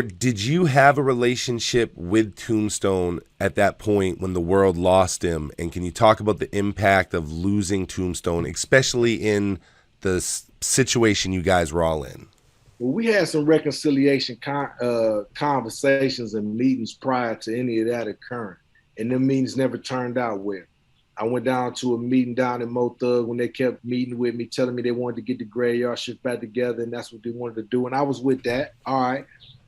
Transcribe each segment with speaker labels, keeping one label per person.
Speaker 1: did you have a relationship with Tombstone at that point when the world lost him? And can you talk about the impact of losing Tombstone, especially in the situation you guys were all in?
Speaker 2: Well, we had some reconciliation conversations and meetings prior to any of that occurring, and them meetings never turned out well. I went down to a meeting down in Mo Thug when they kept meeting with me, telling me they wanted to get the graveyard shit back together, and that's what they wanted to do. And I was with that. All right.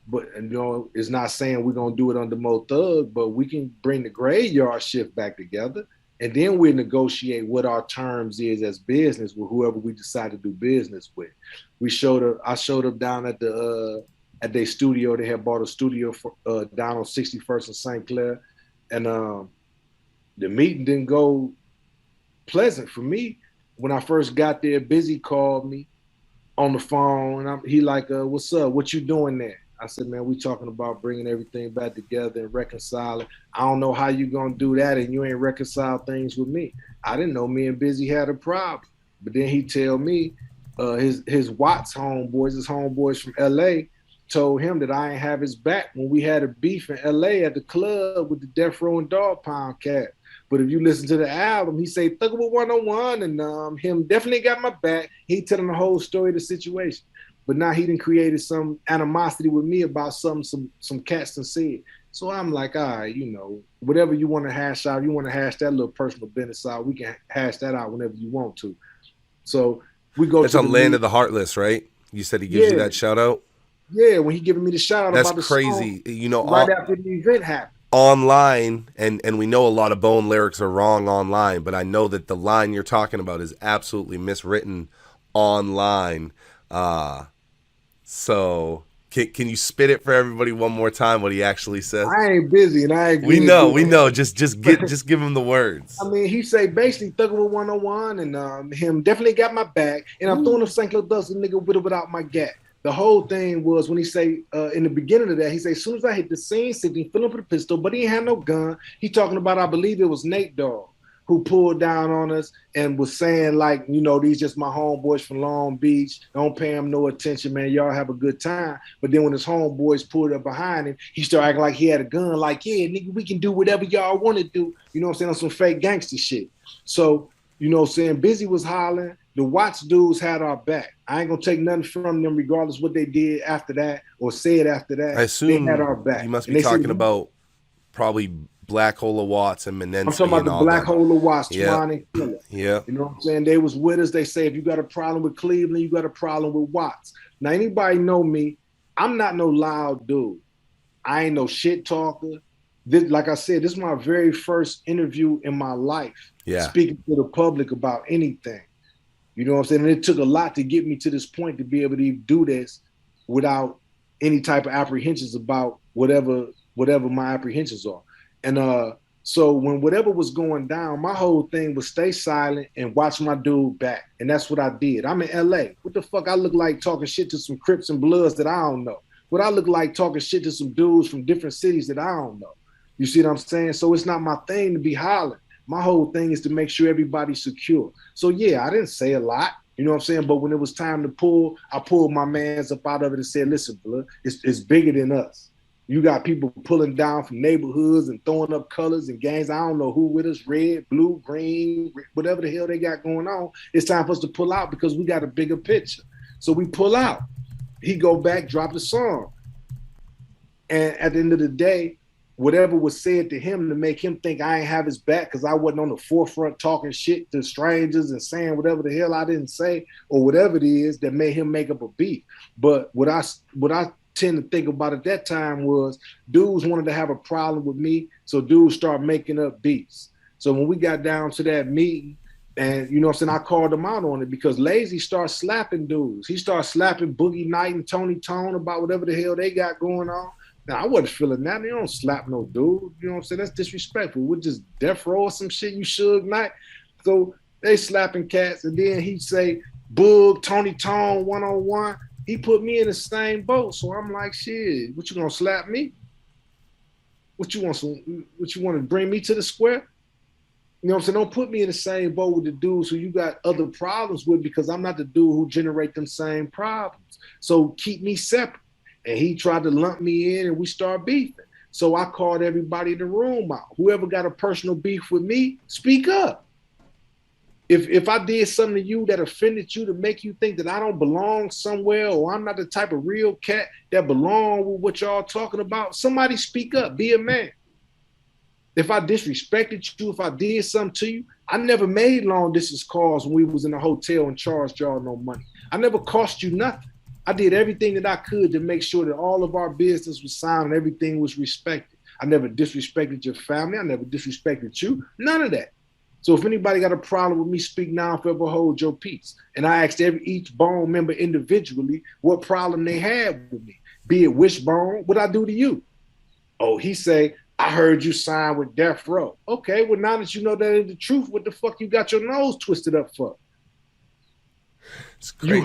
Speaker 2: But it's not saying we're gonna do it under Mo Thug, but we can bring the graveyard shift back together, and then we negotiate what our terms is as business with whoever we decide to do business with. We showed up. I showed up down at their studio. They had bought a studio for down on 61st and St. Clair, and the meeting didn't go pleasant for me. When I first got there, Bizzy called me on the phone, and he like, "What's up? What you doing there?" I said, "Man, we talking about bringing everything back together and reconciling. I don't know how you gonna do that, and you ain't reconcile things with me." I didn't know me and Bizzy had a problem, but then he tell me his Watts homeboys, his homeboys from L.A. told him that I ain't have his back when we had a beef in L.A. at the club with the Death Row and Dog Pound cat. But if you listen to the album, he say Thuggable 101 and him definitely got my back. He telling the whole story of the situation. But now he done created some animosity with me about something some cats done said. So I'm like, all right, whatever you want to hash out, you want to hash that little personal business out, we can hash that out whenever you want to. So we go.
Speaker 1: That's on Land of the Heartless, right? You said he gives you that shout out?
Speaker 2: Yeah, when he giving me the shout out about the
Speaker 1: crazy.
Speaker 2: Song, right after the event happened.
Speaker 1: Online, and we know a lot of Bone lyrics are wrong online, but I know that the line you're talking about is absolutely miswritten online. So can you spit it for everybody one more time what he actually says?
Speaker 2: I ain't busy and I ain't.
Speaker 1: We know. Just give him the words.
Speaker 2: I mean, he say basically Thuggable 101 and him definitely got my back, and I'm throwing a St. Clair dust a nigga with or without my gat. The whole thing was when he say in the beginning of that, he say, as soon as I hit the scene, Sidney fill up with a pistol, but he ain't had no gun. He talking about, I believe it was Nate Dogg who pulled down on us and was saying like, these just my homeboys from Long Beach. Don't pay him no attention, man. Y'all have a good time. But then when his homeboys pulled up behind him, he started acting like he had a gun. Like, yeah, nigga, we can do whatever y'all want to do. You know what I'm saying? On some fake gangster shit. So, Bizzy was hollering. The Watts dudes had our back. I ain't gonna take nothing from them, regardless what they did after that or said after that.
Speaker 1: I assume
Speaker 2: they had our back.
Speaker 1: You must be talking about probably Black Hole of Watts and Menenski.
Speaker 2: I'm talking about the Black Hole of Watts, Twan and Killer.
Speaker 1: Yeah.
Speaker 2: You know what I'm saying? They was with us. They say, if you got a problem with Cleveland, you got a problem with Watts. Now, anybody know me, I'm not no loud dude. I ain't no shit talker. Like I said, this is my very first interview in my life.
Speaker 1: Yeah.
Speaker 2: Speaking to the public about anything. You know what I'm saying? And it took a lot to get me to this point to be able to do this without any type of apprehensions about whatever my apprehensions are. And so when whatever was going down, my whole thing was stay silent and watch my dude back. And that's what I did. I'm in LA. What the fuck I look like talking shit to some Crips and Bloods that I don't know? What I look like talking shit to some dudes from different cities that I don't know? You see what I'm saying? So it's not my thing to be hollering. My whole thing is to make sure everybody's secure. So yeah, I didn't say a lot, you know what I'm saying? But when it was time to pull, I pulled my mans up out of it and said, listen, blood, it's bigger than us. You got people pulling down from neighborhoods and throwing up colors and gangs. I don't know who with us, red, blue, green, whatever the hell they got going on. It's time for us to pull out because we got a bigger picture. So we pull out. He go back, drop the song. And at the end of the day, whatever was said to him to make him think I ain't have his back because I wasn't on the forefront talking shit to strangers and saying whatever the hell I didn't say or whatever it is that made him make up a beef. But what I tend to think about at that time was dudes wanted to have a problem with me, so dudes start making up beefs. So when we got down to that meeting, and you know what I'm saying, I called him out on it because Lazy starts slapping dudes. He starts slapping Boogie Knight and Tony Tone about whatever the hell they got going on. Now, I wasn't feeling that. They don't slap no dude. You know what I'm saying? That's disrespectful. We're just death row or some shit, you Suge Knight. So they slapping cats, and then he say, Boog, Tony Tone, one-on-one. He put me in the same boat. So I'm like, shit, what you gonna slap me? What you want to bring me to the square? You know what I'm saying? Don't put me in the same boat with the dudes who you got other problems with because I'm not the dude who generate them same problems. So keep me separate. And he tried to lump me in and we started beefing. So I called everybody in the room out. Whoever got a personal beef with me, speak up. If I did something to you that offended you to make you think that I don't belong somewhere or I'm not the type of real cat that belong with what y'all talking about, somebody speak up, be a man. If I disrespected you, if I did something to you, I never made long distance calls when we was in a hotel and charged y'all no money. I never cost you nothing. I did everything that I could to make sure that all of our business was sound and everything was respected. I never disrespected your family. I never disrespected you. None of that. So if anybody got a problem with me, speak now, forever hold your peace. And I asked each bone member individually what problem they had with me. Be it wishbone, what I do to you? Oh, he say, I heard you sign with Death Row. Okay, well now that you know that is the truth, what the fuck you got your nose twisted up for?
Speaker 1: It's crazy.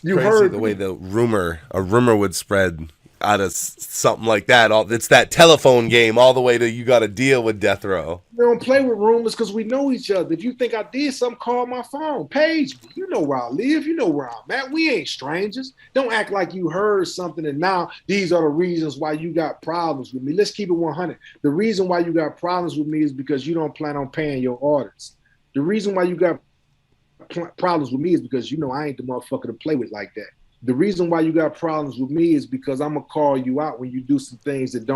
Speaker 2: You heard
Speaker 1: the way a rumor would spread out of something like that. It's that telephone game all the way to you got to deal with death row.
Speaker 2: We don't play with rumors because we know each other. If you think I did something, call my phone, page me. You know where I live. You know where I'm at. We ain't strangers. Don't act like you heard something and now these are the reasons why you got problems with me. Let's keep it 100. The reason why you got problems with me is because you don't plan on paying your audits. The reason why you got problems with me is because you know I ain't the motherfucker to play with like that. The reason why you got problems with me is because I'm gonna call you out when you do some things that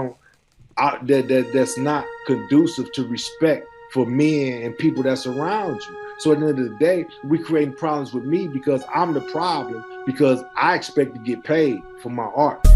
Speaker 2: that's not conducive to respect for men and people that's around you. So at the end of the day, we creating problems with me because I'm the problem because I expect to get paid for my art.